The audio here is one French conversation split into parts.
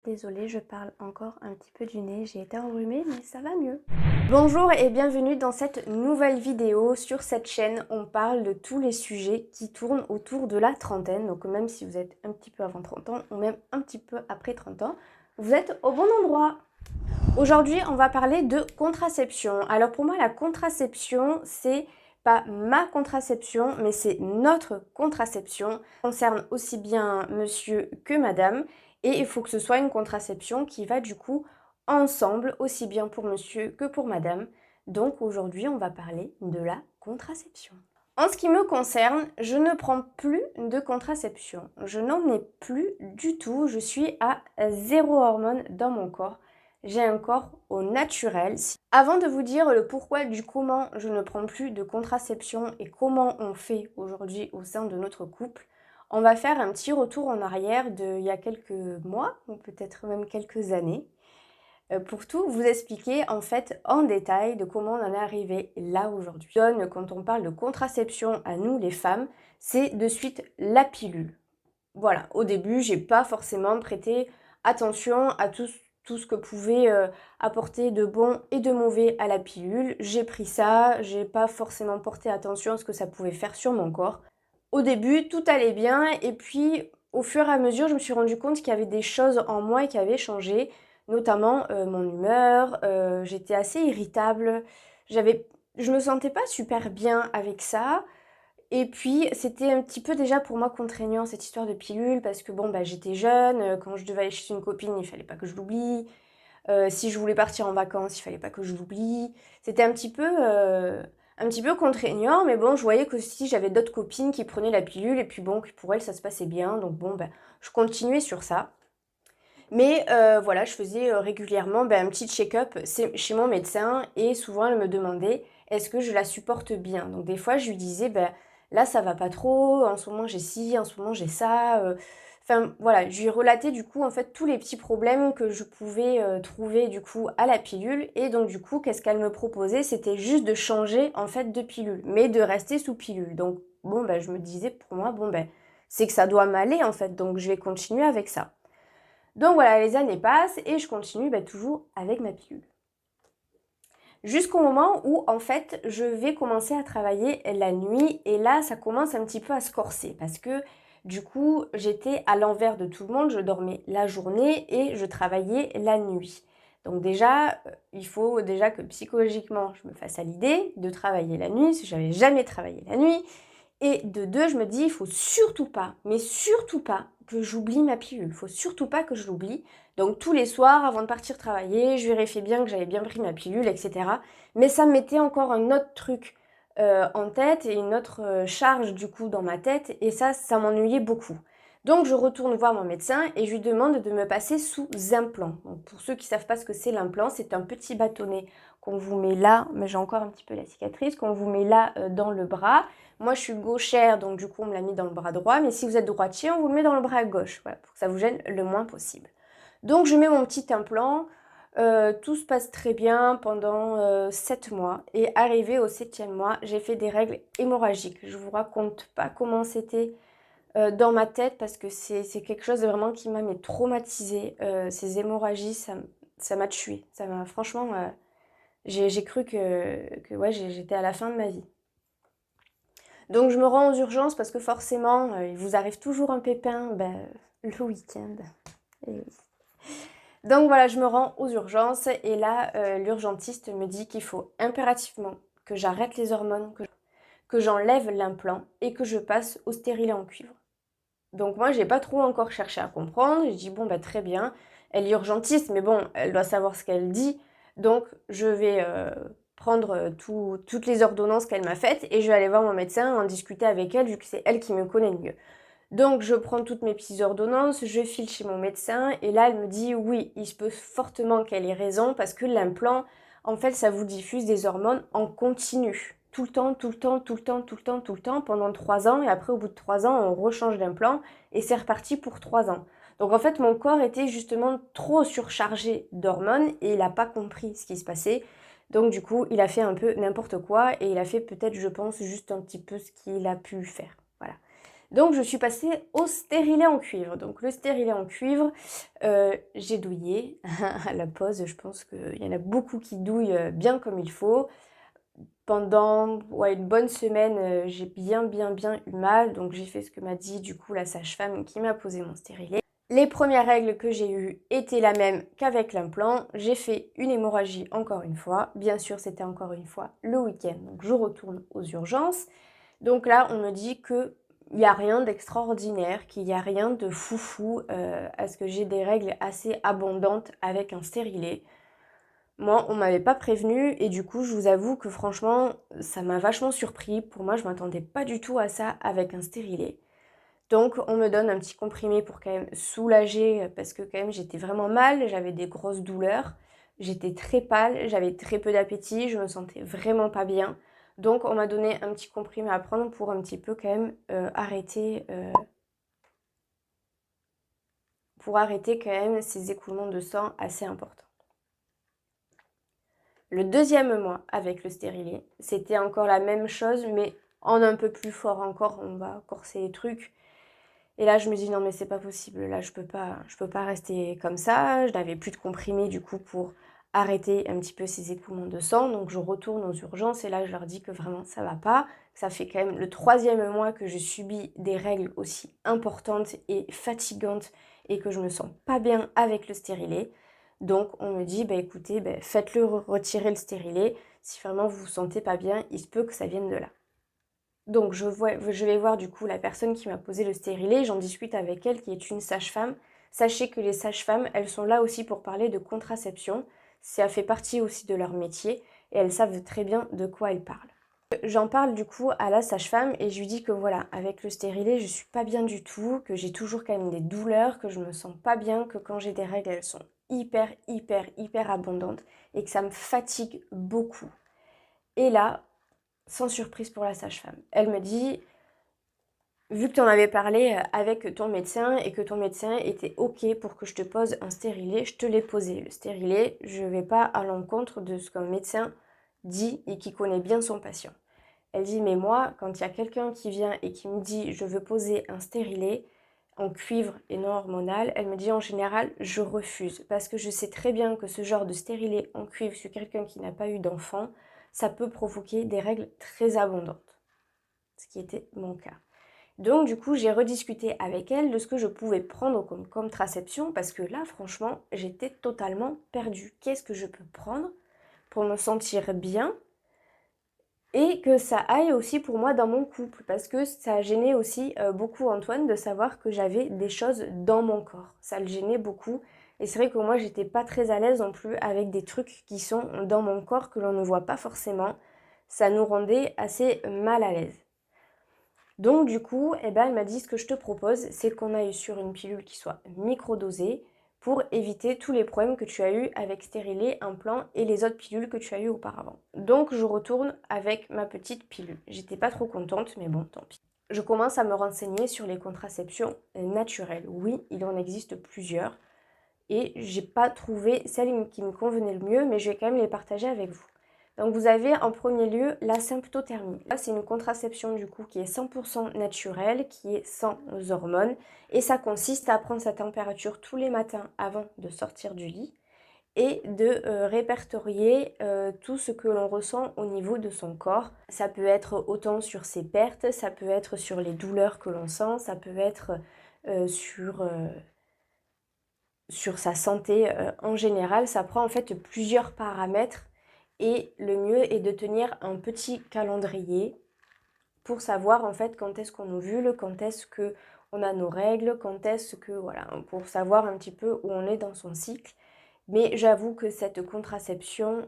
Désolée, je parle encore un petit peu du nez, j'ai été enrhumée mais ça va mieux. Bonjour et bienvenue dans cette nouvelle vidéo. Sur cette chaîne, on parle de tous les sujets qui tournent autour de la trentaine. Donc même si vous êtes un petit peu avant 30 ans ou même un petit peu après 30 ans, vous êtes au bon endroit. Aujourd'hui, on va parler de contraception. Alors pour moi, la contraception, c'est pas ma contraception, mais c'est notre contraception. Ça concerne aussi bien monsieur que madame. Et il faut que ce soit une contraception qui va du coup ensemble, aussi bien pour monsieur que pour madame. Donc aujourd'hui, on va parler de la contraception. En ce qui me concerne, je ne prends plus de contraception. Je n'en ai plus du tout. Je suis à 0 hormones dans mon corps. J'ai un corps au naturel. Avant de vous dire le pourquoi du comment je ne prends plus de contraception et comment on fait aujourd'hui au sein de notre couple, on va faire un petit retour en arrière d'il y a quelques mois ou peut-être même quelques années pour tout vous expliquer en fait en détail de comment on en est arrivé là aujourd'hui. Quand on parle de contraception à nous les femmes, c'est de suite la pilule. Voilà, au début, j'ai pas forcément prêté attention à tout ce que pouvait apporter de bon et de mauvais à la pilule. J'ai pris ça, j'ai pas forcément porté attention à ce que ça pouvait faire sur mon corps. Au début, tout allait bien et puis au fur et à mesure, je me suis rendu compte qu'il y avait des choses en moi qui avaient changé, notamment mon humeur, j'étais assez irritable, je me sentais pas super bien avec ça. Et puis, c'était un petit peu déjà pour moi contraignant cette histoire de pilule parce que bon, bah, j'étais jeune, quand je devais aller chez une copine, il fallait pas que je l'oublie. Si je voulais partir en vacances, il fallait pas que je l'oublie. C'était un petit peu contraignant, mais bon, je voyais que si j'avais d'autres copines qui prenaient la pilule et puis bon, que pour elles ça se passait bien, donc bon, bah, je continuais sur ça. Mais voilà, je faisais régulièrement un petit check-up chez mon médecin et souvent elle me demandait est-ce que je la supporte bien. Donc des fois je lui disais là ça va pas trop, en ce moment j'ai ci, en ce moment j'ai ça. Enfin voilà, je lui relatais du coup en fait tous les petits problèmes que je pouvais trouver du coup à la pilule. Et donc du coup qu'est-ce qu'elle me proposait? C'était juste de changer en fait de pilule, mais de rester sous pilule. Donc bon je me disais pour moi c'est que ça doit m'aller en fait, donc je vais continuer avec ça. Donc voilà, les années passent et je continue toujours avec ma pilule. Jusqu'au moment où en fait je vais commencer à travailler la nuit et là ça commence un petit peu à se corser parce que du coup j'étais à l'envers de tout le monde, je dormais la journée et je travaillais la nuit. Donc déjà, il faut déjà que psychologiquement je me fasse à l'idée de travailler la nuit, si j'avais jamais travaillé la nuit. Et de deux, je me dis, il faut surtout pas, mais surtout pas que j'oublie ma pilule. Il faut surtout pas que je l'oublie. Donc tous les soirs, avant de partir travailler, je vérifiais bien que j'avais bien pris ma pilule, etc. Mais ça me mettait encore un autre truc en tête et une autre charge du coup dans ma tête. Et ça m'ennuyait beaucoup. Donc je retourne voir mon médecin et je lui demande de me passer sous implant. Donc, pour ceux qui ne savent pas ce que c'est l'implant, c'est un petit bâtonnet qu'on vous met là, mais j'ai encore un petit peu la cicatrice, qu'on vous met là dans le bras. Moi, je suis gauchère, donc du coup, on me l'a mis dans le bras droit. Mais si vous êtes droitier, on vous le met dans le bras gauche, voilà, pour que ça vous gêne le moins possible. Donc, je mets mon petit implant. Tout se passe très bien pendant 7 mois. Et arrivé au 7e mois, j'ai fait des règles hémorragiques. Je vous raconte pas comment c'était dans ma tête parce que c'est quelque chose de vraiment qui m'a traumatisée. Ces hémorragies, ça m'a tuée. Ça m'a franchement, j'ai cru que ouais, j'étais à la fin de ma vie. Donc je me rends aux urgences parce que forcément, il vous arrive toujours un pépin le week-end. Et oui. Donc voilà, je me rends aux urgences et là, l'urgentiste me dit qu'il faut impérativement que j'arrête les hormones, que j'enlève l'implant et que je passe au stérilet en cuivre. Donc moi, j'ai pas trop encore cherché à comprendre. J'ai dit très bien, elle est urgentiste, mais bon, elle doit savoir ce qu'elle dit. Donc je vais prendre toutes les ordonnances qu'elle m'a faites et je vais aller voir mon médecin, en discuter avec elle, vu que c'est elle qui me connaît le mieux. Donc je prends toutes mes petites ordonnances, je file chez mon médecin et là elle me dit oui, il se peut fortement qu'elle ait raison parce que l'implant, en fait, ça vous diffuse des hormones en continu. Tout le temps, tout le temps, tout le temps, tout le temps, tout le temps, pendant 3 ans. Et après, au bout de 3 ans, on rechange d'implant et c'est reparti pour 3 ans. Donc en fait, mon corps était justement trop surchargé d'hormones et il n'a pas compris ce qui se passait. Donc du coup, il a fait un peu n'importe quoi et il a fait peut-être, je pense, juste un petit peu ce qu'il a pu faire. Voilà. Donc je suis passée au stérilet en cuivre. Donc le stérilet en cuivre, j'ai douillé à la pause. Je pense qu'il y en a beaucoup qui douillent bien comme il faut. Pendant une bonne semaine, j'ai bien eu mal. Donc j'ai fait ce que m'a dit du coup la sage-femme qui m'a posé mon stérilet. Les premières règles que j'ai eues étaient la même qu'avec l'implant. J'ai fait une hémorragie encore une fois. Bien sûr, c'était encore une fois le week-end. Donc je retourne aux urgences. Donc là, on me dit qu'il n'y a rien d'extraordinaire, qu'il n'y a rien de foufou à ce que j'ai des règles assez abondantes avec un stérilet. Moi, on m'avait pas prévenu et du coup, je vous avoue que franchement, ça m'a vachement surpris. Pour moi, je m'attendais pas du tout à ça avec un stérilet. Donc, on me donne un petit comprimé pour quand même soulager parce que quand même, j'étais vraiment mal, j'avais des grosses douleurs, j'étais très pâle, j'avais très peu d'appétit, je me sentais vraiment pas bien. Donc, on m'a donné un petit comprimé à prendre pour un petit peu quand même arrêter quand même ces écoulements de sang assez importants. Le deuxième mois avec le stérilet, c'était encore la même chose, mais en un peu plus fort encore, on va corser les trucs. Et là, je me dis non mais c'est pas possible, là je peux pas rester comme ça. Je n'avais plus de comprimés du coup pour arrêter un petit peu ces écoulements de sang. Donc je retourne aux urgences et là je leur dis que vraiment ça va pas. Ça fait quand même le 3e mois que je subis des règles aussi importantes et fatigantes et que je me sens pas bien avec le stérilet. Donc on me dit écoutez, faites-le retirer le stérilet. Si vraiment vous vous sentez pas bien, il se peut que ça vienne de là. Donc je vais voir du coup la personne qui m'a posé le stérilet, j'en discute avec elle qui est une sage-femme. Sachez que les sages-femmes, elles sont là aussi pour parler de contraception. Ça fait partie aussi de leur métier et elles savent très bien de quoi elles parlent. J'en parle du coup à la sage-femme et je lui dis que voilà, avec le stérilet, je suis pas bien du tout, que j'ai toujours quand même des douleurs, que je me sens pas bien, que quand j'ai des règles, elles sont hyper abondantes et que ça me fatigue beaucoup. Et là, sans surprise pour la sage-femme, elle me dit vu que tu en avais parlé avec ton médecin et que ton médecin était OK pour que je te pose un stérilet, je te l'ai posé. Le stérilet, je ne vais pas à l'encontre de ce qu'un médecin dit et qui connaît bien son patient. Elle dit, mais moi, quand il y a quelqu'un qui vient et qui me dit, je veux poser un stérilet en cuivre et non hormonal, elle me dit en général, je refuse. Parce que je sais très bien que ce genre de stérilet en cuivre sur quelqu'un qui n'a pas eu d'enfant, ça peut provoquer des règles très abondantes. Ce qui était mon cas. Donc du coup, j'ai rediscuté avec elle de ce que je pouvais prendre comme contraception parce que là, franchement, j'étais totalement perdue. Qu'est-ce que je peux prendre pour me sentir bien et que ça aille aussi pour moi dans mon couple parce que ça a gêné aussi beaucoup Antoine de savoir que j'avais des choses dans mon corps. Ça le gênait beaucoup et c'est vrai que moi, j'étais pas très à l'aise non plus avec des trucs qui sont dans mon corps que l'on ne voit pas forcément. Ça nous rendait assez mal à l'aise. Donc du coup, elle m'a dit ce que je te propose, c'est qu'on aille sur une pilule qui soit microdosée pour éviter tous les problèmes que tu as eu avec stérilet, implant et les autres pilules que tu as eu auparavant. Donc je retourne avec ma petite pilule. J'étais pas trop contente, mais bon, tant pis. Je commence à me renseigner sur les contraceptions naturelles. Oui, il en existe plusieurs et j'ai pas trouvé celle qui me convenait le mieux, mais je vais quand même les partager avec vous. Donc vous avez en premier lieu la symptothermie. Là, c'est une contraception du coup qui est 100% naturelle, qui est sans hormones. Et ça consiste à prendre sa température tous les matins avant de sortir du lit et de répertorier tout ce que l'on ressent au niveau de son corps. Ça peut être autant sur ses pertes, ça peut être sur les douleurs que l'on sent, ça peut être sur sa santé en général. Ça prend en fait plusieurs paramètres. Et le mieux est de tenir un petit calendrier pour savoir en fait quand est-ce qu'on ovule, quand est-ce qu'on a nos règles, quand est-ce que, voilà, pour savoir un petit peu où on est dans son cycle. Mais j'avoue que cette contraception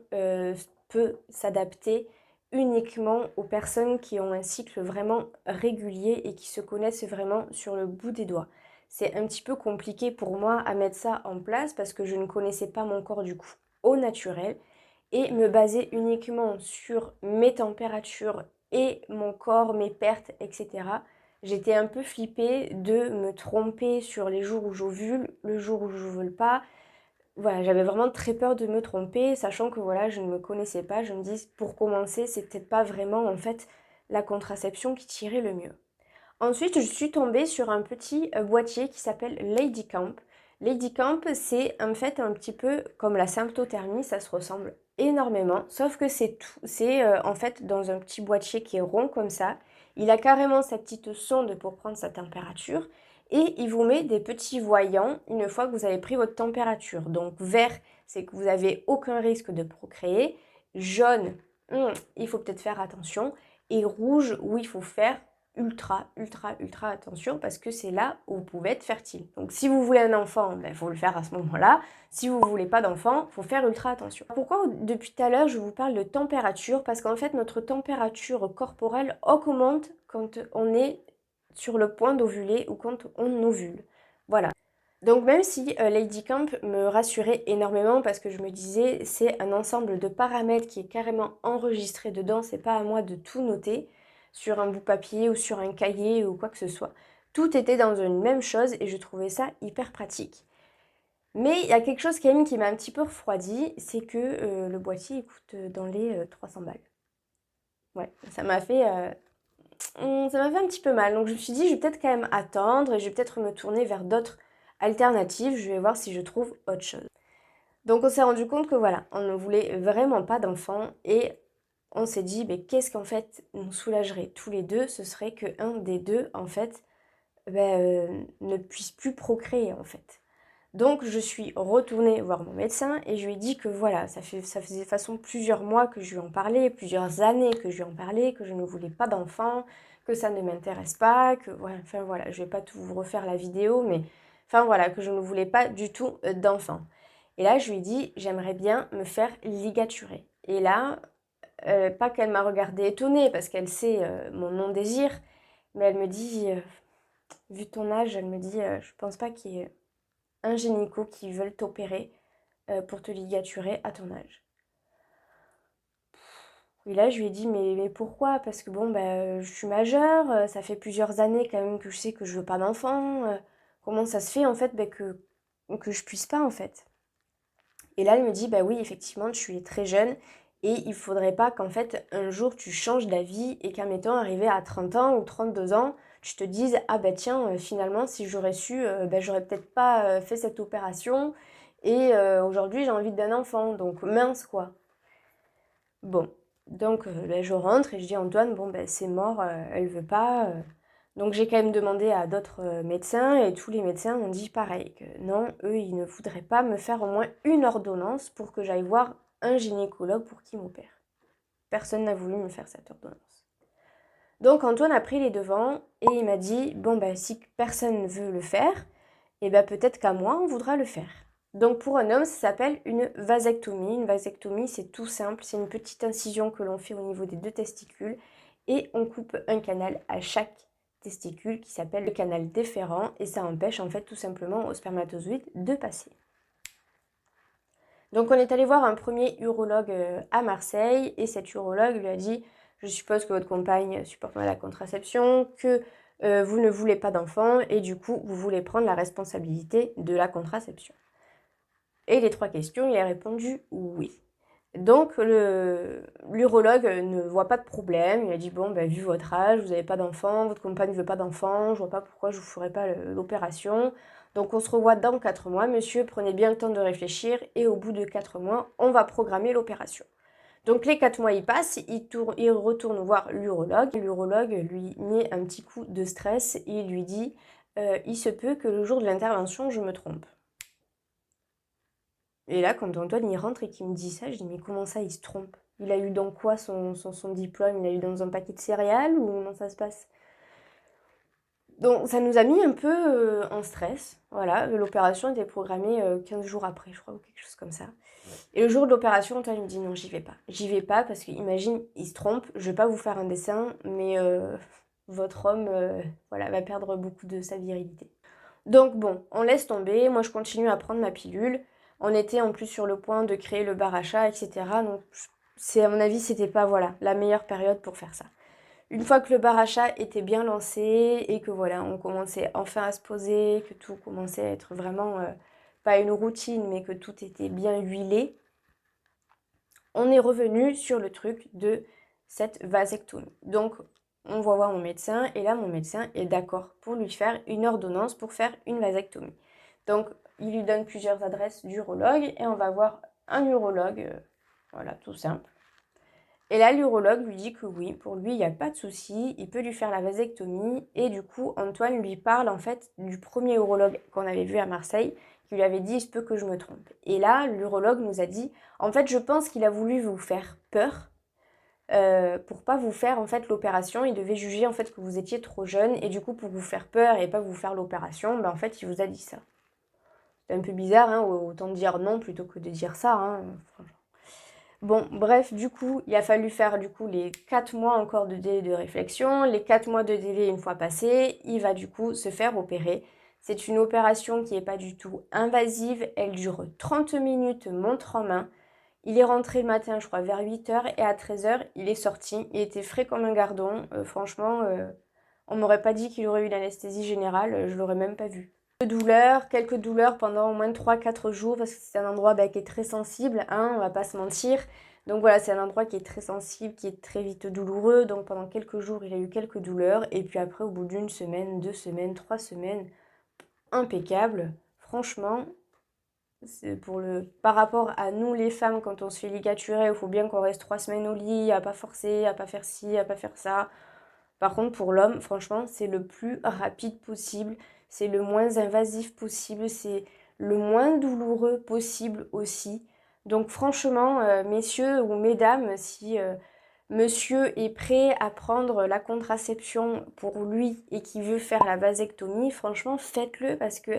peut s'adapter uniquement aux personnes qui ont un cycle vraiment régulier et qui se connaissent vraiment sur le bout des doigts. C'est un petit peu compliqué pour moi à mettre ça en place parce que je ne connaissais pas mon corps du coup au naturel et me baser uniquement sur mes températures et mon corps, mes pertes, etc. J'étais un peu flippée de me tromper sur les jours où j'ovule, le jour où je n'ovule pas. Voilà, j'avais vraiment très peur de me tromper, sachant que voilà, je ne me connaissais pas. Je me dis, pour commencer, c'est peut-être pas vraiment en fait la contraception qui tirait le mieux. Ensuite, je suis tombée sur un petit boîtier qui s'appelle Lady Camp. Lady Camp, c'est en fait un petit peu comme la symptothermie, ça se ressemble énormément, sauf que c'est en fait dans un petit boîtier qui est rond comme ça. Il a carrément sa petite sonde pour prendre sa température et il vous met des petits voyants une fois que vous avez pris votre température. Donc vert, c'est que vous n'avez aucun risque de procréer. Jaune, il faut peut-être faire attention. Et rouge, où il faut faire ultra attention parce que c'est là où vous pouvez être fertile. Donc si vous voulez un enfant, il faut le faire à ce moment-là. Si vous ne voulez pas d'enfant, il faut faire ultra attention. Pourquoi depuis tout à l'heure je vous parle de température? Parce qu'en fait notre température corporelle augmente quand on est sur le point d'ovuler ou quand on ovule. Voilà. Donc même si Lady Camp me rassurait énormément parce que je me disais c'est un ensemble de paramètres qui est carrément enregistré dedans, c'est pas à moi de tout noter sur un bout de papier ou sur un cahier ou quoi que ce soit. Tout était dans une même chose et je trouvais ça hyper pratique. Mais il y a quelque chose quand même qui m'a un petit peu refroidi, c'est que le boîtier il coûte dans les 300 balles. Ouais, ça m'a fait un petit peu mal. Donc je me suis dit je vais peut-être quand même attendre et je vais peut-être me tourner vers d'autres alternatives. Je vais voir si je trouve autre chose. Donc on s'est rendu compte que voilà, on ne voulait vraiment pas d'enfants et on s'est dit mais qu'est-ce qu'en fait nous soulagerait tous les deux, ce serait qu'un des deux en fait ne puisse plus procréer en fait. Donc je suis retournée voir mon médecin et je lui ai dit que voilà, ça faisait de façon plusieurs mois que je lui en parlais, plusieurs années que je lui en parlais, que je ne voulais pas d'enfants, que ça ne m'intéresse pas, que voilà, enfin voilà, je vais pas tout vous refaire la vidéo, mais enfin voilà, que je ne voulais pas du tout d'enfants. Et là, je lui ai dit, j'aimerais bien me faire ligaturer. Et là, pas qu'elle m'a regardée étonnée, parce qu'elle sait mon non-désir, mais elle me dit, vu ton âge, elle me dit, je pense pas qu'il y ait un gynéco qui veut t'opérer pour te ligaturer à ton âge. Et là, je lui ai dit, mais pourquoi? Parce que bon, je suis majeure, ça fait plusieurs années quand même que je sais que je veux pas d'enfant. Comment ça se fait en fait que je puisse pas en fait? Et là, elle me dit, bah oui, effectivement, tu es très jeune et il faudrait pas qu'en fait, un jour, tu changes d'avis et qu'en mettant arrivé à 30 ans ou 32 ans, tu te dises, ah bah tiens, finalement, si j'aurais su, j'aurais peut-être pas fait cette opération et aujourd'hui, j'ai envie d'un enfant. Donc, mince, quoi. Bon, donc je rentre et je dis à Antoine, bon, c'est mort, elle veut pas. Donc j'ai quand même demandé à d'autres médecins et tous les médecins ont dit pareil, que non, eux, ils ne voudraient pas me faire au moins une ordonnance pour que j'aille voir un gynécologue pour qu'il m'opère. Personne n'a voulu me faire cette ordonnance. Donc Antoine a pris les devants et il m'a dit, bon, si personne ne veut le faire, peut-être qu'à moi, on voudra le faire. Donc pour un homme, ça s'appelle une vasectomie. Une vasectomie, c'est tout simple, c'est une petite incision que l'on fait au niveau des deux testicules et on coupe un canal à chaque testicule qui s'appelle le canal déférent et ça empêche en fait tout simplement aux spermatozoïdes de passer. Donc on est allé voir un premier urologue à Marseille et cet urologue lui a dit « Je suppose que votre compagne supporte mal la contraception, que vous ne voulez pas d'enfant et du coup vous voulez prendre la responsabilité de la contraception ». Et les 3 questions, il a répondu oui. Donc l'urologue ne voit pas de problème, il a dit bon vu votre âge, vous n'avez pas d'enfant, votre compagne ne veut pas d'enfant, je vois pas pourquoi je vous ferai pas l'opération. Donc on se revoit dans 4 mois, monsieur, prenez bien le temps de réfléchir et au bout de 4 mois, on va programmer l'opération. Donc les 4 mois y passent, il retourne voir l'urologue. L'urologue lui met un petit coup de stress et il lui dit il se peut que le jour de l'intervention, je me trompe. Et là, quand Antoine y rentre et qu'il me dit ça, je dis mais comment ça, il se trompe? Il a eu dans quoi son diplôme? Il a eu dans un paquet de céréales ou comment ça se passe? Donc ça nous a mis un peu en stress. Voilà, l'opération était programmée 15 jours après, je crois, ou quelque chose comme ça. Et le jour de l'opération, Antoine me dit non, j'y vais pas. J'y vais pas parce qu'imagine, il se trompe, je vais pas vous faire un dessin, mais votre homme va perdre beaucoup de sa virilité. Donc bon, on laisse tomber, moi je continue à prendre ma pilule. On était en plus sur le point de créer le bar à chat, etc. Donc à mon avis, c'était pas la meilleure période pour faire ça. Une fois que le bar à chat était bien lancé et que on commençait enfin à se poser, que tout commençait à être vraiment pas une routine, mais que tout était bien huilé, on est revenu sur le truc de cette vasectomie. Donc on va voir mon médecin et là mon médecin est d'accord pour lui faire une ordonnance pour faire une vasectomie. Donc il lui donne plusieurs adresses d'urologue et on va voir un urologue, voilà, tout simple. Et là, l'urologue lui dit que oui, pour lui, il n'y a pas de souci, il peut lui faire la vasectomie. Et du coup, Antoine lui parle en fait du premier urologue qu'on avait vu à Marseille, qui lui avait dit « il se peut que je me trompe ». Et là, l'urologue nous a dit « en fait, je pense qu'il a voulu vous faire peur pour pas vous faire en fait l'opération. Il devait juger en fait que vous étiez trop jeune et du coup, pour vous faire peur et pas vous faire l'opération, ben, en fait, il vous a dit ça ». C'est un peu bizarre, hein, autant dire non plutôt que de dire ça, hein, franchement. Bon, bref, du coup, il a fallu faire du coup les 4 mois encore de délai de réflexion. Les 4 mois de délai, une fois passés, il va du coup se faire opérer. C'est une opération qui n'est pas du tout invasive. Elle dure 30 minutes, montre en main. Il est rentré le matin, je crois, vers 8h et à 13h, il est sorti. Il était frais comme un gardon. Franchement, on m'aurait pas dit qu'il aurait eu l'anesthésie générale, je l'aurais même pas vu. Quelques douleurs pendant au moins 3-4 jours parce que c'est un endroit qui est très sensible, hein, on va pas se mentir. Donc voilà, c'est un endroit qui est très sensible, qui est très vite douloureux. Donc pendant quelques jours, il a eu quelques douleurs. Et puis après, au bout d'une semaine, 2 semaines, 3 semaines, impeccable. Franchement, c'est par rapport à nous les femmes, quand on se fait ligaturer, il faut bien qu'on reste 3 semaines au lit, à pas forcer, à pas faire ci, à pas faire ça. Par contre, pour l'homme, franchement, c'est le plus rapide possible, c'est le moins invasif possible, c'est le moins douloureux possible aussi. Donc franchement, messieurs ou mesdames, si monsieur est prêt à prendre la contraception pour lui et qui veut faire la vasectomie, franchement, faites-le parce que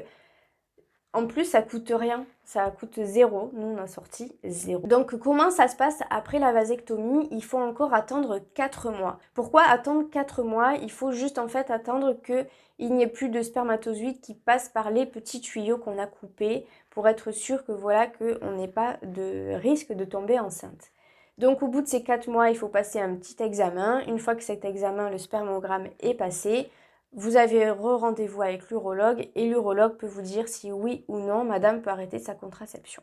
en plus, ça coûte rien, ça coûte 0. Nous, on a sorti 0. Donc, comment ça se passe après la vasectomie? Il faut encore attendre 4 mois. Pourquoi attendre 4 mois? Il faut juste en fait attendre qu'il n'y ait plus de spermatozoïdes qui passent par les petits tuyaux qu'on a coupés pour être sûr que voilà, qu'on n'ait pas de risque de tomber enceinte. Donc, au bout de ces 4 mois, il faut passer un petit examen. Une fois que cet examen, le spermogramme est passé, vous avez rendez-vous avec l'urologue et l'urologue peut vous dire si oui ou non madame peut arrêter sa contraception.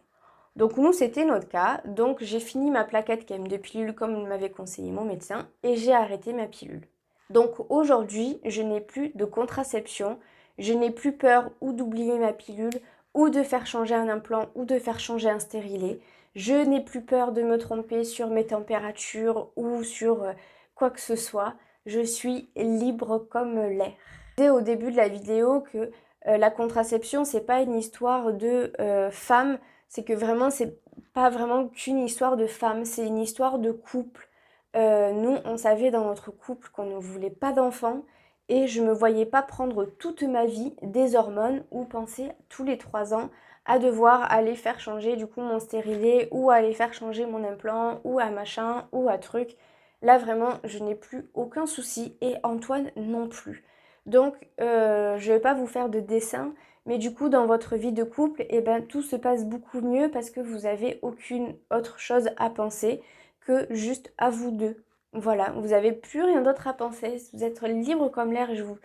Donc nous c'était notre cas, donc j'ai fini ma plaquette KM de pilule comme m'avait conseillé mon médecin et j'ai arrêté ma pilule. Donc aujourd'hui je n'ai plus de contraception, je n'ai plus peur ou d'oublier ma pilule ou de faire changer un implant ou de faire changer un stérilet. Je n'ai plus peur de me tromper sur mes températures ou sur quoi que ce soit. Je suis libre comme l'air. Je disais au début de la vidéo que la contraception, c'est pas une histoire de femme, c'est que vraiment, c'est pas vraiment qu'une histoire de femme, c'est une histoire de couple. Nous, on savait dans notre couple qu'on ne voulait pas d'enfants et je me voyais pas prendre toute ma vie des hormones ou penser tous les 3 ans à devoir aller faire changer du coup mon stérilet ou aller faire changer mon implant ou à machin ou à truc. Là vraiment je n'ai plus aucun souci et Antoine non plus. Donc je ne vais pas vous faire de dessin, mais du coup dans votre vie de couple, eh ben, tout se passe beaucoup mieux parce que vous n'avez aucune autre chose à penser que juste à vous deux. Voilà, vous n'avez plus rien d'autre à penser, vous êtes libre comme l'air et je vous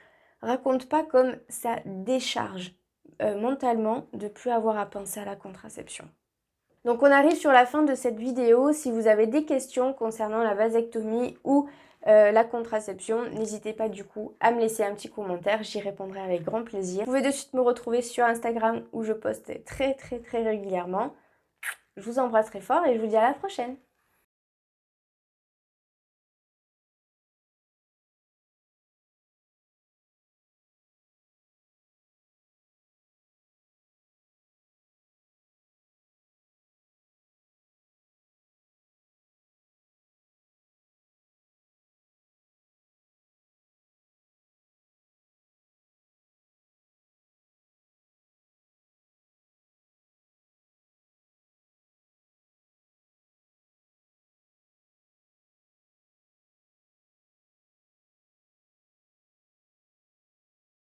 raconte pas comme ça décharge mentalement de plus avoir à penser à la contraception. Donc on arrive sur la fin de cette vidéo. Si vous avez des questions concernant la vasectomie ou la contraception, n'hésitez pas du coup à me laisser un petit commentaire, j'y répondrai avec grand plaisir. Vous pouvez de suite me retrouver sur Instagram où je poste très régulièrement. Je vous embrasse très fort et je vous dis à la prochaine.